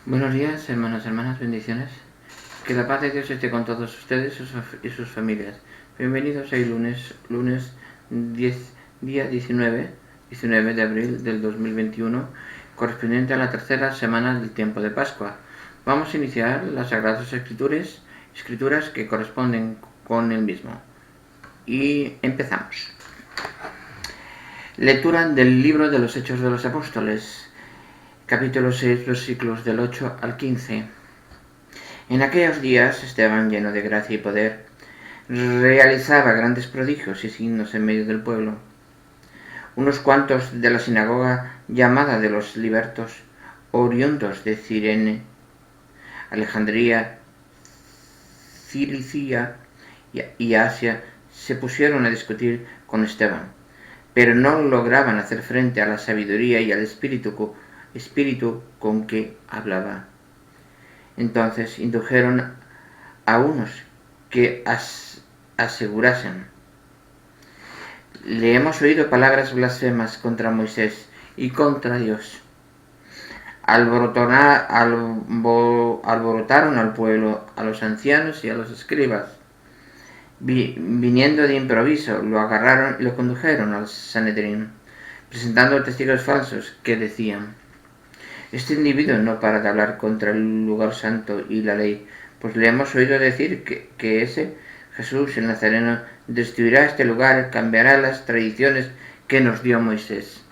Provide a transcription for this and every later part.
Buenos días, hermanos, hermanas, bendiciones. Que la paz de Dios esté con todos ustedes y sus familias. Bienvenidos hoy lunes 10, día 19 de abril del 2021, correspondiente a la tercera semana del tiempo de Pascua. Vamos a iniciar las Sagradas Escrituras que corresponden con el mismo. Y empezamos. Lectura del libro de los Hechos de los Apóstoles, capítulo 6, versículos del 8 al 15. En aquellos días Esteban, lleno de gracia y poder, realizaba grandes prodigios y signos en medio del pueblo. Unos cuantos de la sinagoga llamada de los libertos, oriundos de Cirene, Alejandría, Cilicia y Asia, se pusieron a discutir con Esteban, pero no lograban hacer frente a la sabiduría y al espíritu con que hablaba. Entonces indujeron a unos que asegurasen: le hemos oído palabras blasfemas contra Moisés y contra Dios. Alborotaron al pueblo, a los ancianos y a los escribas. Viniendo de improviso, lo agarraron y lo condujeron al Sanedrín, presentando testigos falsos que decían: este individuo no para de hablar contra el lugar santo y la ley, pues le hemos oído decir que ese Jesús el Nazareno destruirá este lugar, cambiará las tradiciones que nos dio Moisés.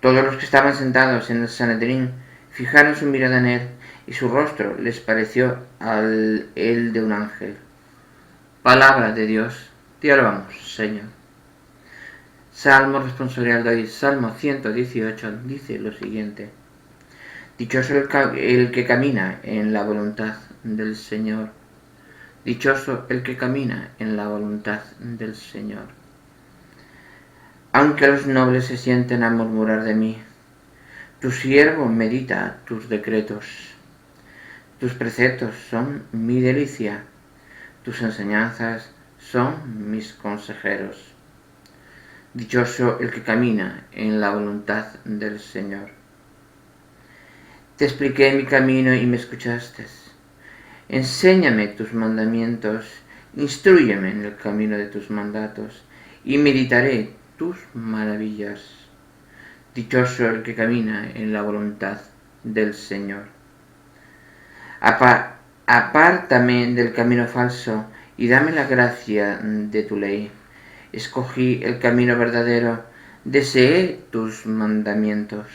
Todos los que estaban sentados en el Sanedrín fijaron su mirada en él, y su rostro les pareció el de un ángel. Palabra de Dios, te alabamos, Señor. Salmo responsorial de hoy, Salmo 118, dice lo siguiente: dichoso el que camina en la voluntad del Señor. Dichoso el que camina en la voluntad del Señor. Aunque los nobles se sienten a murmurar de mí, tu siervo medita tus decretos. Tus preceptos son mi delicia, tus enseñanzas son mis consejeros. Dichoso el que camina en la voluntad del Señor. Te expliqué mi camino y me escuchaste. Enséñame tus mandamientos, instrúyeme en el camino de tus mandatos, y meditaré tus maravillas. Dichoso el que camina en la voluntad del Señor. Apártame del camino falso y dame la gracia de tu ley. Escogí el camino verdadero, deseé tus mandamientos.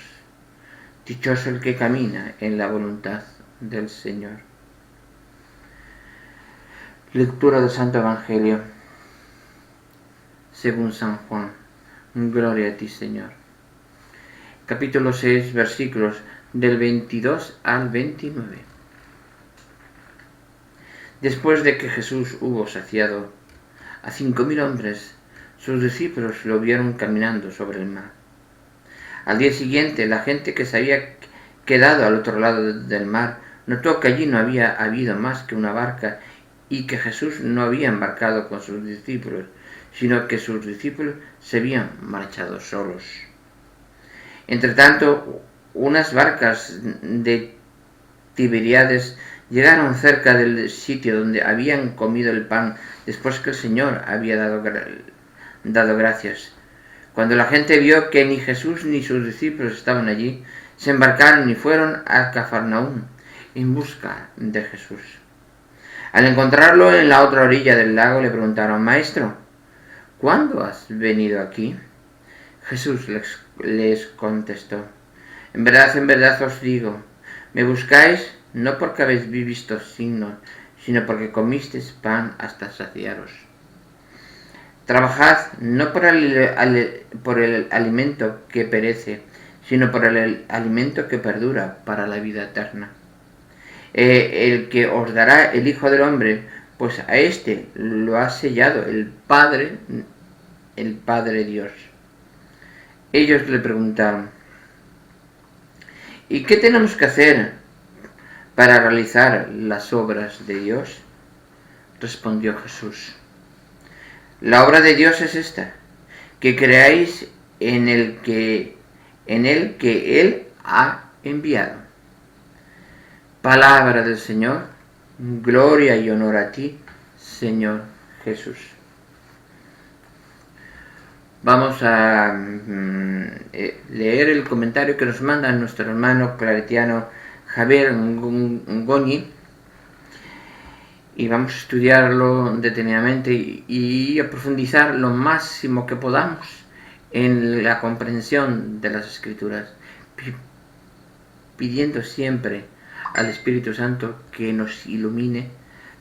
Dichoso el que camina en la voluntad del Señor. Lectura del Santo Evangelio según San Juan. Gloria a ti, Señor. Capítulo 6, versículos del 22 al 29. Después de que Jesús hubo saciado a 5.000 hombres, sus discípulos lo vieron caminando sobre el mar. Al día siguiente, la gente que se había quedado al otro lado del mar notó que allí no había habido más que una barca y que Jesús no había embarcado con sus discípulos, sino que sus discípulos se habían marchado solos. Entretanto, unas barcas de Tiberíades llegaron cerca del sitio donde habían comido el pan después que el Señor había dado gracias. Cuando la gente vio que ni Jesús ni sus discípulos estaban allí, se embarcaron y fueron a Cafarnaúm en busca de Jesús. Al encontrarlo en la otra orilla del lago, le preguntaron: Maestro, ¿cuándo has venido aquí? Jesús les contestó: en verdad os digo, me buscáis no porque habéis visto signos, sino porque comisteis pan hasta saciaros. Trabajad no por el alimento que perece, sino por el alimento que perdura para la vida eterna. El que os dará el Hijo del Hombre, pues a éste lo ha sellado el Padre Dios. Ellos le preguntaron: ¿y qué tenemos que hacer para realizar las obras de Dios? Respondió Jesús: la obra de Dios es esta, que creáis en el que Él ha enviado. Palabra del Señor, gloria y honor a ti, Señor Jesús. Vamos a leer el comentario que nos manda nuestro hermano claretiano Javier Ngoñi y vamos a estudiarlo detenidamente y a profundizar lo máximo que podamos en la comprensión de las Escrituras, pidiendo siempre al Espíritu Santo que nos ilumine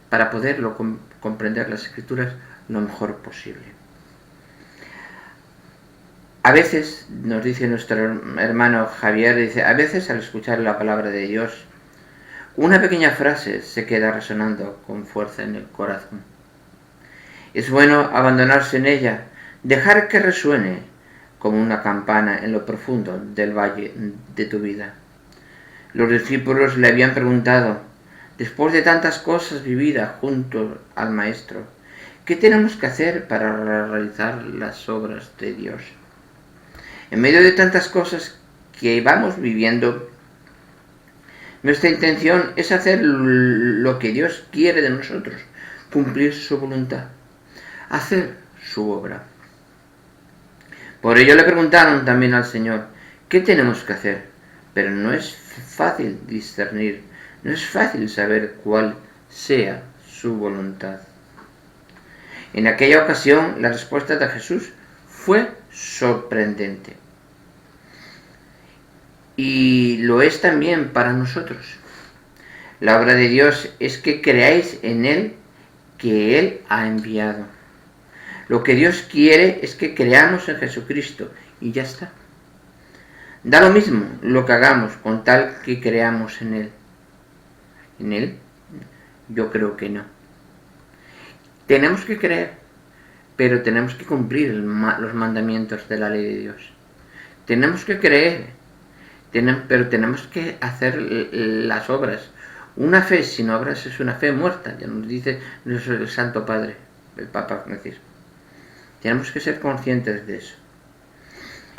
para poderlo comprender las Escrituras lo mejor posible. A veces, nos dice nuestro hermano Javier, dice, a veces al escuchar la palabra de Dios, una pequeña frase se queda resonando con fuerza en el corazón. Es bueno abandonarse en ella, dejar que resuene como una campana en lo profundo del valle de tu vida. Los discípulos le habían preguntado, después de tantas cosas vividas junto al Maestro, ¿qué tenemos que hacer para realizar las obras de Dios? En medio de tantas cosas que vamos viviendo, nuestra intención es hacer lo que Dios quiere de nosotros, cumplir su voluntad, hacer su obra. Por ello le preguntaron también al Señor, ¿qué tenemos que hacer? Pero no es fácil discernir, no es fácil saber cuál sea su voluntad. En aquella ocasión, la respuesta de Jesús fue sorprendente. Y lo es también para nosotros. La obra de Dios es que creáis en Él que Él ha enviado. Lo que Dios quiere es que creamos en Jesucristo y ya está. Da lo mismo lo que hagamos con tal que creamos en Él. ¿En Él? Yo creo que no. Tenemos que creer, pero tenemos que cumplir los mandamientos de la ley de Dios. Tenemos que creer, pero tenemos que hacer las obras. Una fe sin obras es una fe muerta, ya nos dice nuestro Santo Padre, el Papa Francisco. Tenemos que ser conscientes de eso.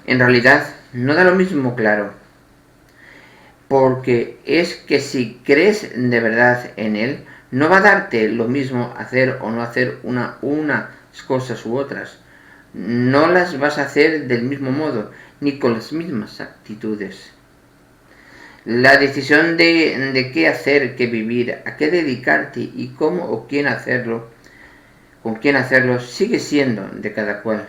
En realidad, no da lo mismo, claro, porque es que si crees de verdad en Él, no va a darte lo mismo hacer o no hacer unas cosas u otras. No las vas a hacer del mismo modo, ni con las mismas actitudes. La decisión de qué hacer, qué vivir, a qué dedicarte y cómo o quién hacerlo, con quién hacerlo, sigue siendo de cada cual.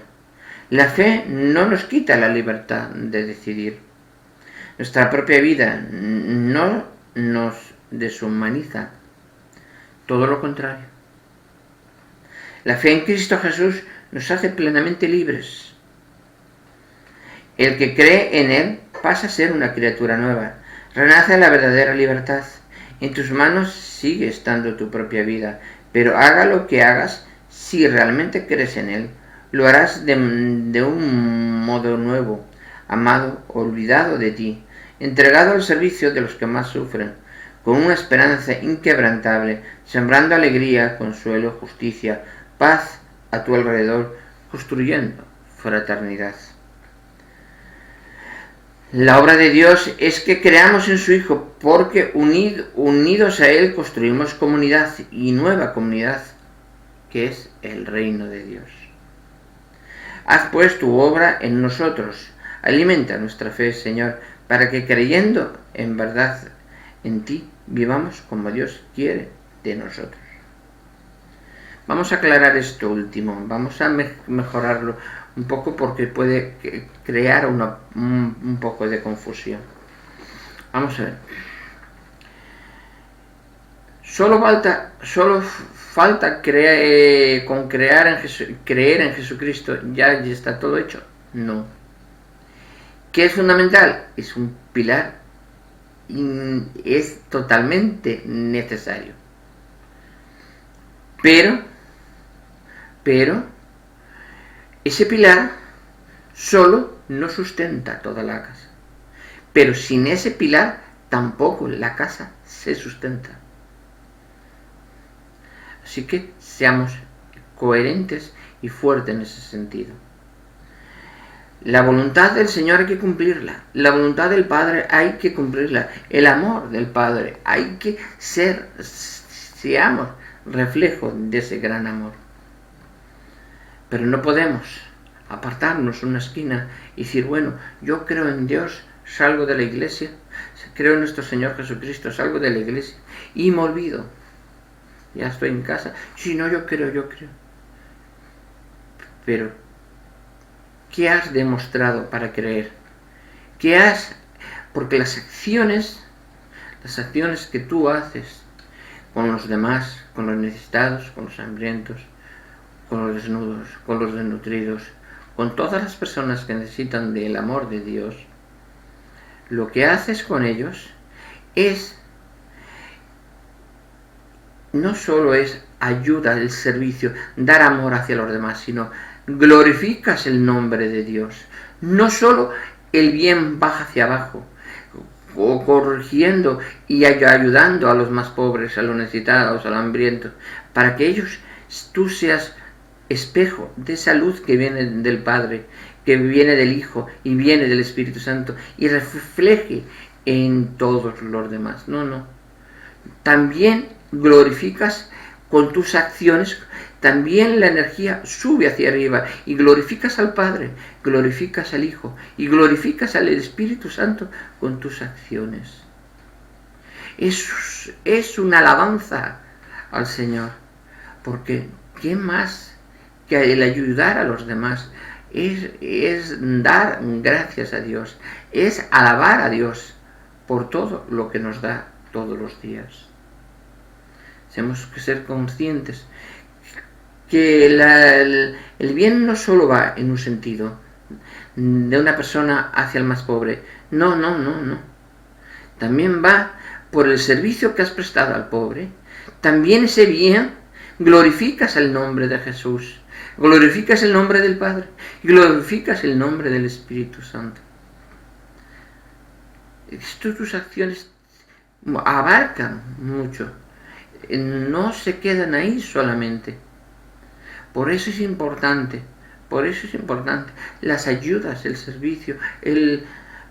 La fe no nos quita la libertad de decidir. Nuestra propia vida no nos deshumaniza, todo lo contrario. La fe en Cristo Jesús nos hace plenamente libres. El que cree en Él pasa a ser una criatura nueva. Renace la verdadera libertad. En tus manos sigue estando tu propia vida, pero haga lo que hagas, si realmente crees en Él, lo harás de un modo nuevo, amado, olvidado de ti, entregado al servicio de los que más sufren, con una esperanza inquebrantable, sembrando alegría, consuelo, justicia, paz a tu alrededor, construyendo fraternidad. La obra de Dios es que creamos en su Hijo, porque unidos a Él construimos comunidad y nueva comunidad, que es el reino de Dios. Haz pues tu obra en nosotros, alimenta nuestra fe, Señor, para que creyendo en verdad en ti, vivamos como Dios quiere de nosotros. Vamos a aclarar esto último, vamos a mejorarlo un poco porque puede crear un poco de confusión. Vamos a ver. Solo falta creer en Jesucristo, ya está todo hecho. No. ¿Qué es fundamental? Es un pilar y es totalmente necesario. Pero ese pilar solo no sustenta toda la casa. Pero sin ese pilar tampoco la casa se sustenta. Así que seamos coherentes y fuertes en ese sentido. La voluntad del Señor hay que cumplirla. La voluntad del Padre hay que cumplirla. El amor del Padre hay que seamos reflejo de ese gran amor. Pero no podemos apartarnos en una esquina y decir, bueno, yo creo en Dios, salgo de la iglesia, creo en nuestro Señor Jesucristo, salgo de la iglesia y me olvido. Ya estoy en casa. Si no, yo creo. Pero, ¿qué has demostrado para creer? Porque las acciones que tú haces con los demás, con los necesitados, con los hambrientos, con los desnudos, con los desnutridos, con todas las personas que necesitan del amor de Dios, lo que haces con ellos no solo es ayuda, el servicio, dar amor hacia los demás, sino glorificas el nombre de Dios. No solo el bien baja hacia abajo, o corrigiendo y ayudando a los más pobres, a los necesitados, a los hambrientos, para que tú seas espejo de esa luz que viene del Padre, que viene del Hijo y viene del Espíritu Santo y refleje en todos los demás. No. También glorificas con tus acciones, también la energía sube hacia arriba y glorificas al Padre, glorificas al Hijo y glorificas al Espíritu Santo con tus acciones. Es una alabanza al Señor, porque ¿qué más que el ayudar a los demás? Es dar gracias a Dios, es alabar a Dios por todo lo que nos da todos los días. Tenemos que ser conscientes que el bien no solo va en un sentido de una persona hacia el más pobre. No. También va por el servicio que has prestado al pobre. También ese bien glorificas el nombre de Jesús, glorificas el nombre del Padre, glorificas el nombre del Espíritu Santo. Tus acciones abarcan mucho. No se quedan ahí solamente. Por eso es importante las ayudas, el servicio,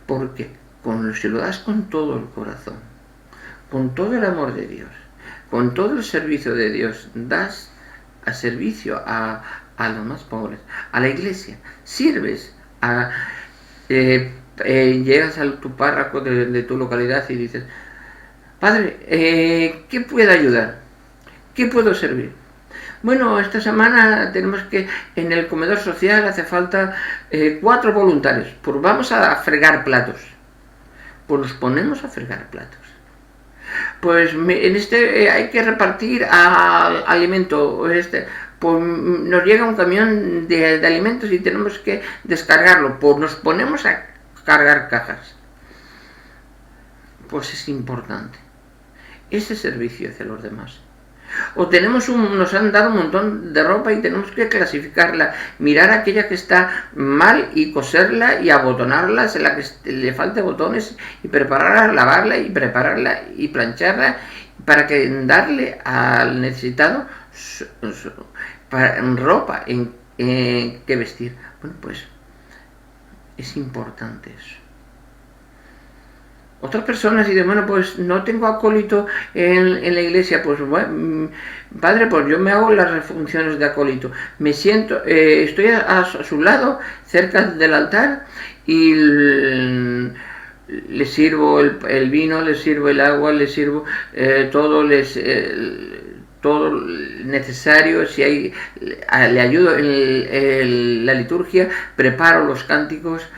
porque si lo das con todo el corazón, con todo el amor de Dios, con todo el servicio de Dios, das a servicio a los más pobres, a la iglesia, sirves llegas a tu párroco de tu localidad y dices, Padre, ¿qué puedo ayudar? ¿Qué puedo servir? Bueno, esta semana tenemos que en el comedor social hace falta 4 voluntarios. Pues vamos a fregar platos. Pues nos ponemos a fregar platos. Pues hay que repartir alimento. Pues nos llega un camión de alimentos y tenemos que descargarlo. Pues nos ponemos a cargar cajas. Pues es importante ese servicio hacia los demás. O nos han dado un montón de ropa y tenemos que clasificarla, mirar aquella que está mal y coserla y abotonarla, la que le falte botones y prepararla, lavarla y prepararla y plancharla para que darle al necesitado ropa en que vestir. Bueno, pues es importante eso. Otras personas dicen, bueno, pues no tengo acólito en la iglesia, pues bueno, Padre, pues yo me hago las funciones de acólito, me siento, estoy a su lado, cerca del altar, y le sirvo el vino, le sirvo el agua, le sirvo todo necesario, si hay, le ayudo en la liturgia, preparo los cánticos,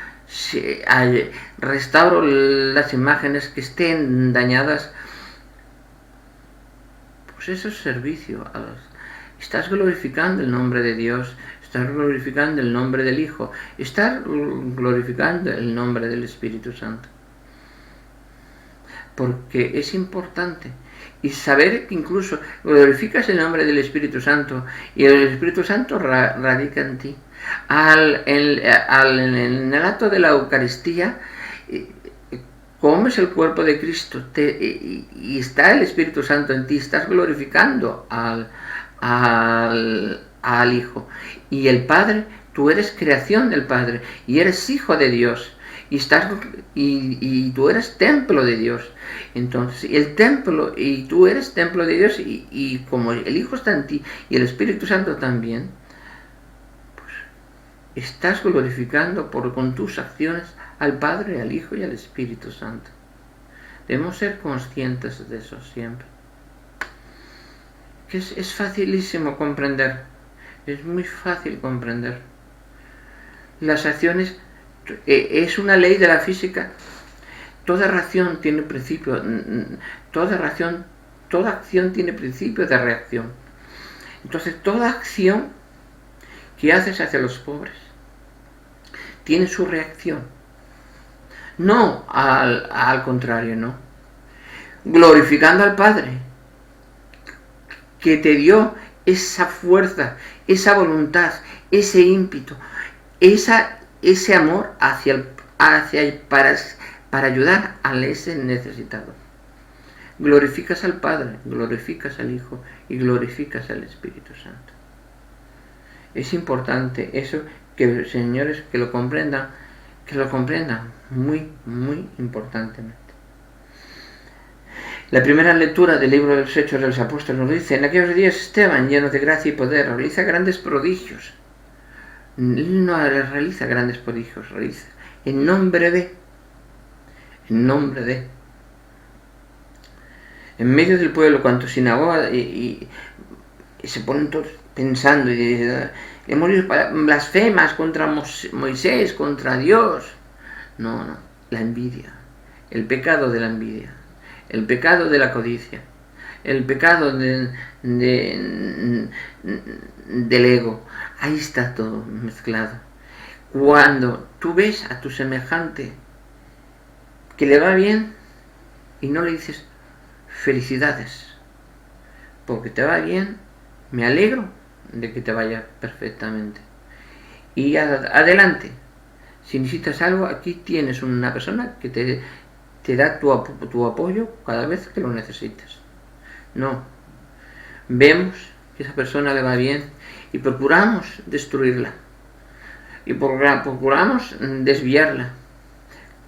restauro las imágenes que estén dañadas. Pues eso es servicio. Estás glorificando el nombre de Dios, estás glorificando el nombre del Hijo, estás glorificando el nombre del Espíritu Santo, porque es importante. Y saber que incluso glorificas el nombre del Espíritu Santo y el Espíritu Santo radica en ti. En el acto de la Eucaristía comes el cuerpo de Cristo y está el Espíritu Santo en ti, estás glorificando al Hijo, y el Padre Tú eres creación del Padre y eres hijo de Dios. Y tú eres templo de Dios. Entonces, el templo, y tú eres templo de Dios, y como el Hijo está en ti y el Espíritu Santo también, pues estás glorificando con tus acciones al Padre, al Hijo y al Espíritu Santo. Debemos ser conscientes de eso siempre. Que es facilísimo comprender. Es muy fácil comprender. Las acciones es una ley de la física. Toda reacción tiene principio. Toda acción tiene principio de reacción. Entonces, toda acción que haces hacia los pobres tiene su reacción. No al contrario, no. Glorificando al Padre, que te dio esa fuerza, esa voluntad, ese ímpetu, ese amor para ayudar a ese necesitado. Glorificas al Padre, glorificas al Hijo y glorificas al Espíritu Santo. Es importante eso, que señores que lo comprendan muy, muy importantemente. La primera lectura del libro de los Hechos de los Apóstoles nos dice: en aquellos días Esteban, lleno de gracia y poder, realiza grandes prodigios. Él no realiza grandes prodigios, realiza en nombre de, en medio del pueblo, cuanto sinagoga, y se ponen todos pensando y dicen: hemos blasfemas contra Moisés, contra Dios. No, la envidia, el pecado de la envidia, el pecado de la codicia, el pecado del ego. Ahí está todo mezclado. Cuando tú ves a tu semejante que le va bien y no le dices felicidades porque te va bien, me alegro de que te vaya perfectamente, y adelante. Si necesitas algo, aquí tienes una persona que te da tu apoyo cada vez que lo necesites. No, vemos que esa persona le va bien y procuramos destruirla y procuramos desviarla,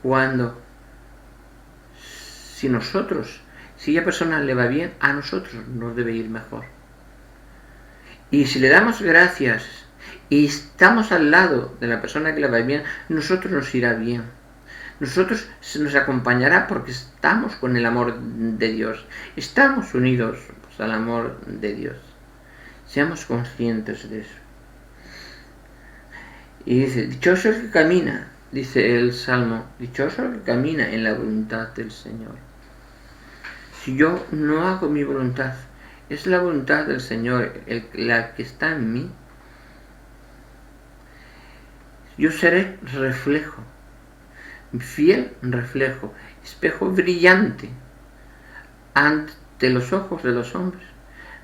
cuando si esa persona le va bien, a nosotros nos debe ir mejor. Y si le damos gracias y estamos al lado de la persona que le va bien, nosotros nos irá bien. Nosotros se nos acompañará porque estamos con el amor de Dios. Estamos unidos al amor de Dios. Seamos conscientes de eso. Y dice: dichoso el que camina, dice el Salmo, dichoso el que camina en la voluntad del Señor. Si yo no hago mi voluntad, es la voluntad del Señor la que está en mí, yo seré reflejo, fiel reflejo, espejo brillante ante los ojos de los hombres,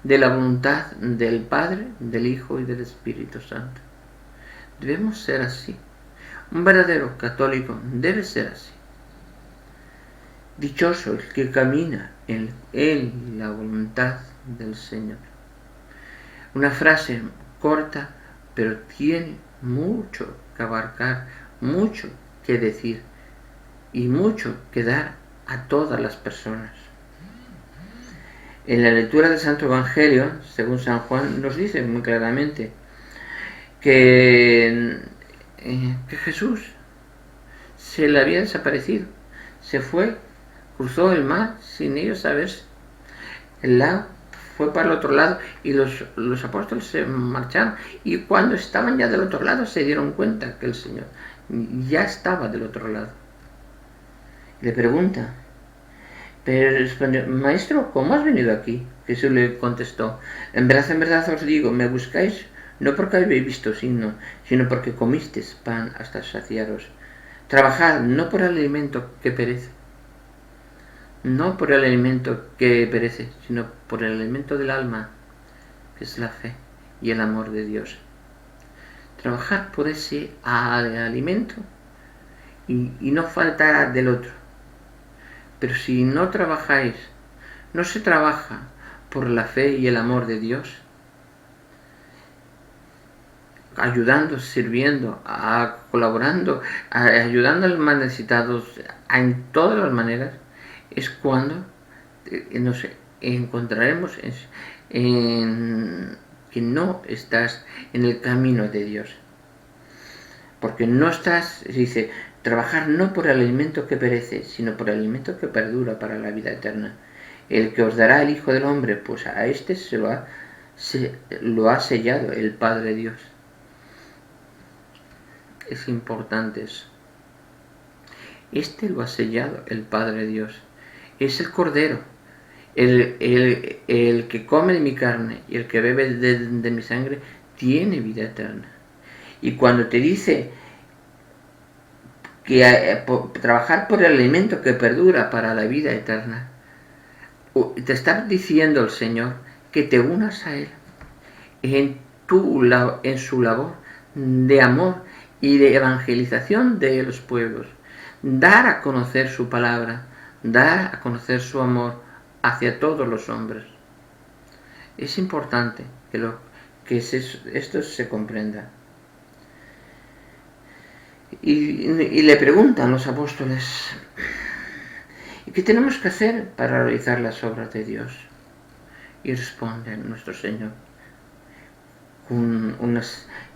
de la voluntad del Padre, del Hijo y del Espíritu Santo. Debemos ser así. Un verdadero católico debe ser así. Dichoso el que camina en la voluntad del Señor. Una frase corta, pero tiene mucho que abarcar, mucho que decir y mucho que dar a todas las personas. En la lectura del Santo Evangelio, según San Juan, nos dice muy claramente que Jesús se le había desaparecido, se fue, cruzó el mar sin ellos saberse, el lago, fue para el otro lado, y los apóstoles se marcharon, y cuando estaban ya del otro lado se dieron cuenta que el Señor ya estaba del otro lado. Le pregunta, pero respondió: maestro, ¿cómo has venido aquí? Jesús le contestó: en verdad os digo, me buscáis no porque habéis visto signo, sino porque comisteis pan hasta saciaros. Trabajad no por el alimento que perece, no por el alimento que perece, sino por el alimento del alma, que es la fe y el amor de Dios. Trabajad por ese alimento y no faltará del otro. Pero si no trabajáis, no se trabaja por la fe y el amor de Dios, ayudando, sirviendo, colaborando, ayudando a los más necesitados en todas las maneras, es cuando nos encontraremos en que no estás en el camino de Dios. Porque no estás, dice, trabajar no por el alimento que perece, sino por el alimento que perdura para la vida eterna. El que os dará el Hijo del Hombre, pues a este se lo ha sellado el Padre Dios. Es importante eso. Este lo ha sellado el Padre Dios. Es el Cordero. El que come de mi carne y el que bebe de mi sangre tiene vida eterna. Y cuando te dice que trabajar por el alimento que perdura para la vida eterna, te está diciendo el Señor que te unas a Él en su labor de amor y de evangelización de los pueblos, dar a conocer su palabra, dar a conocer su amor hacia todos los hombres. Es importante que esto se comprenda. Y le preguntan los apóstoles, ¿y qué tenemos que hacer para realizar las obras de Dios? Y responde nuestro Señor,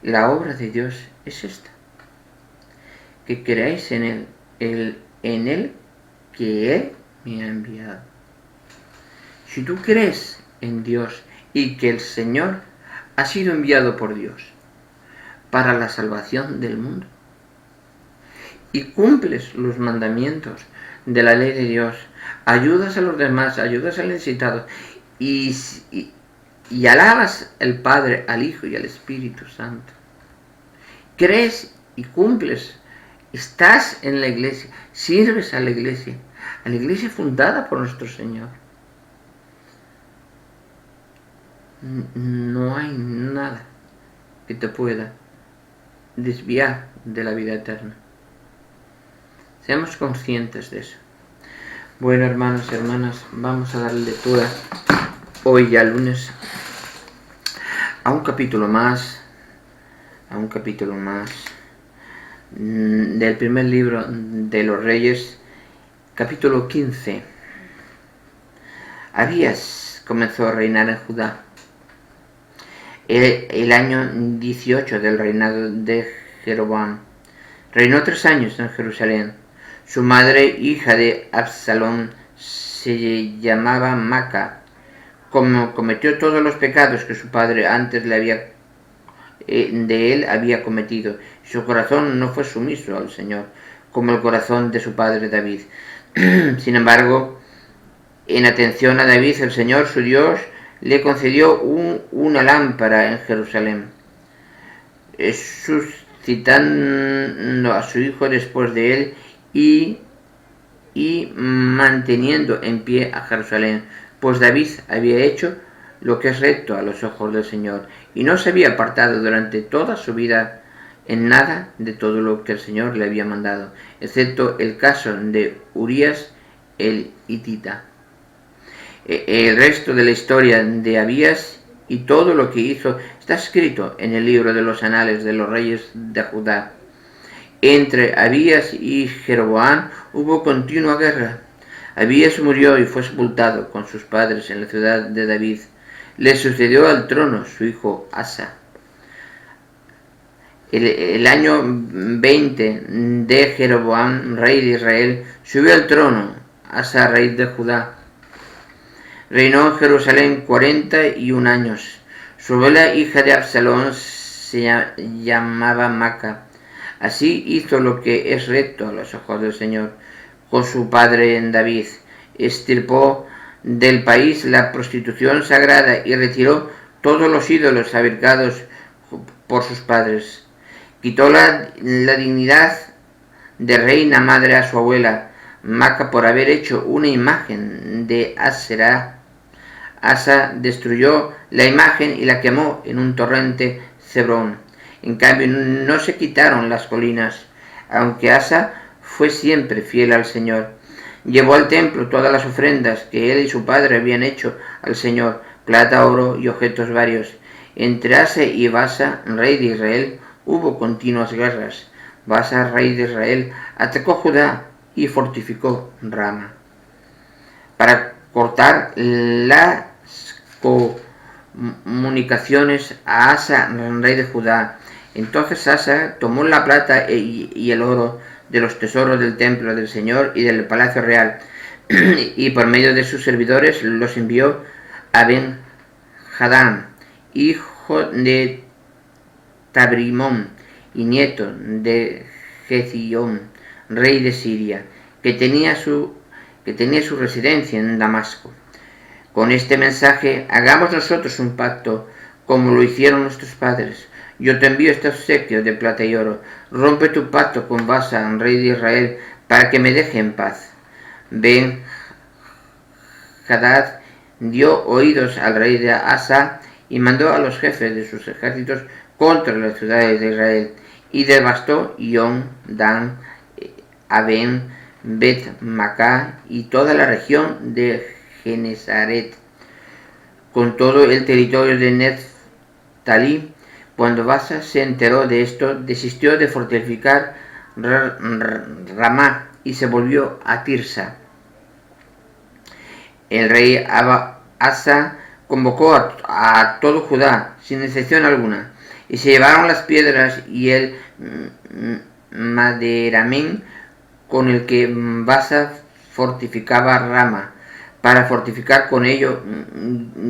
la obra de Dios es esta, que creáis en Él que Él me ha enviado. Si tú crees en Dios y que el Señor ha sido enviado por Dios para la salvación del mundo, y cumples los mandamientos de la ley de Dios, ayudas a los demás, ayudas al necesitado, y alabas al Padre, al Hijo y al Espíritu Santo, crees y cumples, estás en la iglesia, sirves a la iglesia fundada por nuestro Señor, no hay nada que te pueda desviar de la vida eterna. Seamos conscientes de eso. Bueno, hermanos y hermanas, vamos a dar lectura hoy ya lunes a un capítulo más del primer libro de los Reyes, capítulo 15. Abías comenzó a reinar en Judá el año 18 del reinado de Jeroboam. Reinó 3 años en Jerusalén. Su madre, hija de Absalón, se llamaba Maca. Como cometió todos los pecados que su padre antes de él había cometido, su corazón no fue sumiso al Señor, como el corazón de su padre David. Sin embargo, en atención a David, el Señor, su Dios, le concedió una lámpara en Jerusalén, suscitando a su hijo después de él y manteniendo en pie a Jerusalén, pues David había hecho lo que es recto a los ojos del Señor, y no se había apartado durante toda su vida en nada de todo lo que el Señor le había mandado, excepto el caso de Urías el hitita. El resto de la historia de Abías y todo lo que hizo está escrito en el libro de los anales de los reyes de Judá. Entre Abías y Jeroboam hubo continua guerra. Abías murió y fue sepultado con sus padres en la ciudad de David. Le sucedió al trono su hijo Asa. El año 20 de Jeroboam, rey de Israel, subió al trono Asa, rey de Judá. Reinó en Jerusalén 41 años. Su abuela, hija de Absalón, se llamaba Maca. Así hizo lo que es recto a los ojos del Señor con su padre David. Extirpó del país la prostitución sagrada y retiró todos los ídolos fabricados por sus padres. Quitó la dignidad de reina madre a su abuela Maca por haber hecho una imagen de Aserá. Asa destruyó la imagen y la quemó en un torrente Cebrón. En cambio, no se quitaron las colinas, aunque Asa fue siempre fiel al Señor. Llevó al templo todas las ofrendas que él y su padre habían hecho al Señor, plata, oro y objetos varios. Entre Asa y Baasa, rey de Israel, hubo continuas guerras. Baasa, rey de Israel, atacó Judá y fortificó Rama para cortar las comunicaciones a Asa, rey de Judá. Entonces Asa tomó la plata y el oro de los tesoros del templo del Señor y del palacio real, y por medio de sus servidores los envió a Ben-Hadad, hijo de Tabrimón y nieto de Gezión, rey de Siria, que tenía su residencia en Damasco. Con este mensaje: hagamos nosotros un pacto, como lo hicieron nuestros padres. Yo te envío este obsequio de plata y oro. Rompe tu pacto con Baasa, rey de Israel, para que me deje en paz. Ben-Hadad dio oídos al rey de Asa y mandó a los jefes de sus ejércitos contra las ciudades de Israel, y devastó Ión, Dan, Aben, Bet-Macá y toda la región de Genesaret, con todo el territorio de Neftalí. Cuando Baasa se enteró de esto, desistió de fortificar Ramá y se volvió a Tirsa. El rey Asa convocó a todo Judá, sin excepción alguna, y se llevaron las piedras y el maderamen con el que Baasa fortificaba Rama, para fortificar con ello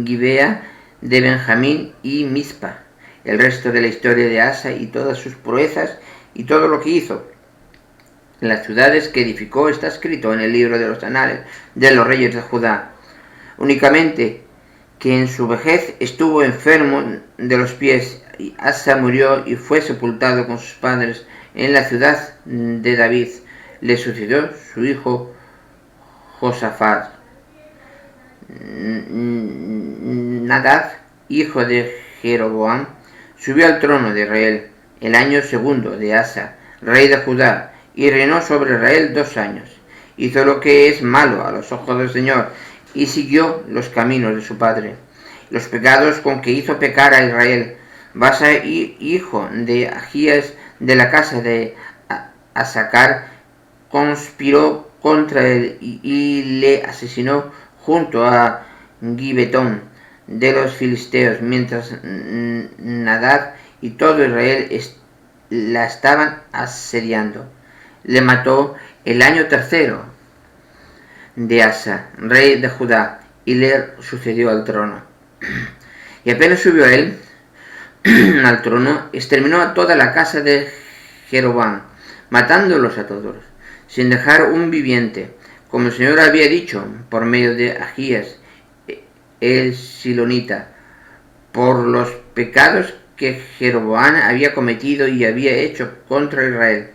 Gibea de Benjamín y Mizpa. El resto de la historia de Asa y todas sus proezas y todo lo que hizo en las ciudades que edificó está escrito en el libro de los anales de los reyes de Judá. Únicamente que en su vejez estuvo enfermo de los pies, y Asa murió y fue sepultado con sus padres en la ciudad de David. Le sucedió su hijo Josafat. Nadab, hijo de Jeroboam, subió al trono de Israel el año segundo de Asa, rey de Judá, y reinó sobre Israel 2 años. Hizo lo que es malo a los ojos del Señor, y siguió los caminos de su padre, los pecados con que hizo pecar a Israel. Baasa, hijo de Agías, de la casa de Asacar, conspiró contra él y le asesinó junto a Gibetón de los filisteos, mientras Nadab y todo Israel la estaban asediando. Le mató el año tercero de Asa, rey de Judá, y le sucedió al trono. Y apenas subió él al trono, exterminó a toda la casa de Jeroboam, matándolos a todos, sin dejar un viviente, como el Señor había dicho por medio de Agías el silonita, por los pecados que Jeroboam había cometido y había hecho contra Israel,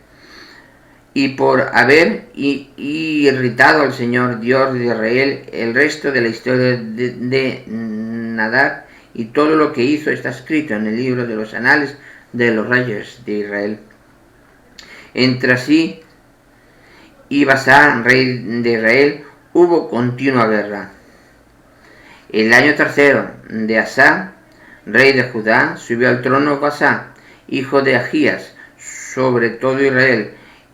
y por haber irritado al Señor Dios de Israel. El resto de la historia de Nadab y todo lo que hizo está escrito en el libro de los anales de los reyes de Israel. Entre sí y Baasa, rey de Israel, hubo continua guerra. El año tercero de Asa, rey de Judá, subió al trono Baasa, hijo de Agías, sobre todo Israel,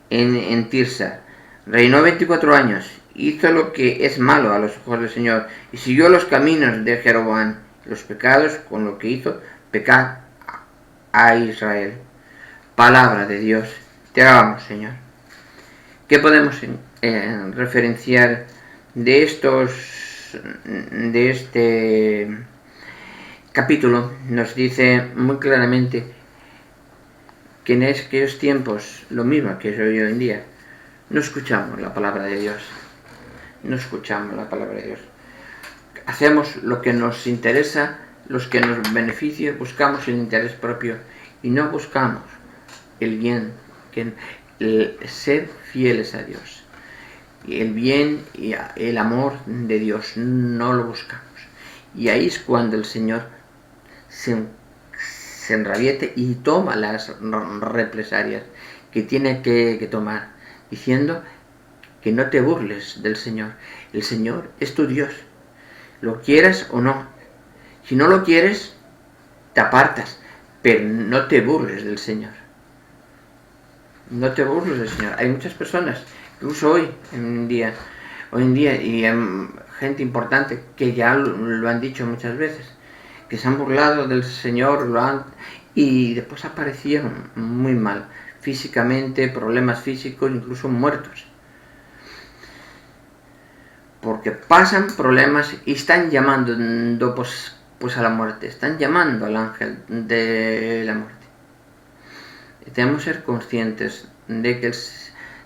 en Tirsa. Reinó 24 años, hizo lo que es malo a los ojos del Señor, y siguió los caminos de Jeroboam, los pecados con lo que hizo pecar a Israel. Palabra de Dios. Te alabamos, Señor. ¿Qué podemos referenciar de este capítulo? Nos dice muy claramente que en aquellos tiempos, lo mismo que es hoy en día, no escuchamos la palabra de Dios. No escuchamos la palabra de Dios. Hacemos lo que nos interesa, los que nos beneficia, buscamos el interés propio y no buscamos el bien, el ser fieles a Dios. El bien y el amor de Dios no lo buscamos. Y ahí es cuando el Señor se enrabiete y toma las represalias que tiene que tomar, diciendo que no te burles del Señor. El Señor es tu Dios, lo quieras o no. Si no lo quieres, te apartas, pero no te burles del Señor. No te burles del Señor. Hay muchas personas, incluso hoy en día, y gente importante que ya lo han dicho muchas veces, que se han burlado del Señor, y después aparecieron muy mal, físicamente, problemas físicos, incluso muertos. Porque pasan problemas y están llamando pues a la muerte, están llamando al ángel de la muerte. Y tenemos que ser conscientes de que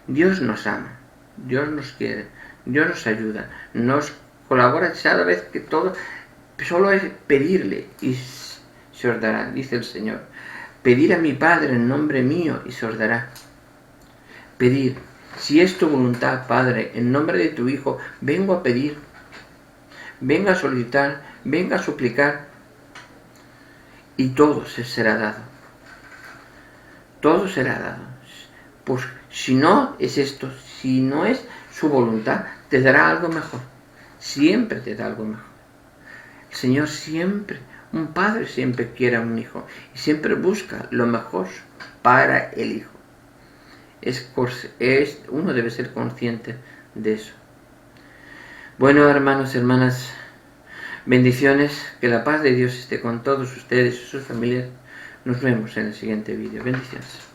Dios nos ama, Dios nos quiere, Dios nos ayuda, nos colabora cada vez que todo, solo es pedirle y se os dará, dice el Señor. Pedir a mi Padre en nombre mío y se os dará. Pedir. Si es tu voluntad, Padre, en nombre de tu Hijo, vengo a pedir, vengo a solicitar, vengo a suplicar, y todo se será dado. Todo será dado. Pues si no es esto, si no es su voluntad, te dará algo mejor. Siempre te da algo mejor. El Señor siempre, un padre siempre quiere a un hijo y siempre busca lo mejor para el hijo. Uno debe ser consciente de eso. Bueno, hermanos y hermanas, bendiciones, que la paz de Dios esté con todos ustedes y sus familias. Nos vemos en el siguiente vídeo. Bendiciones.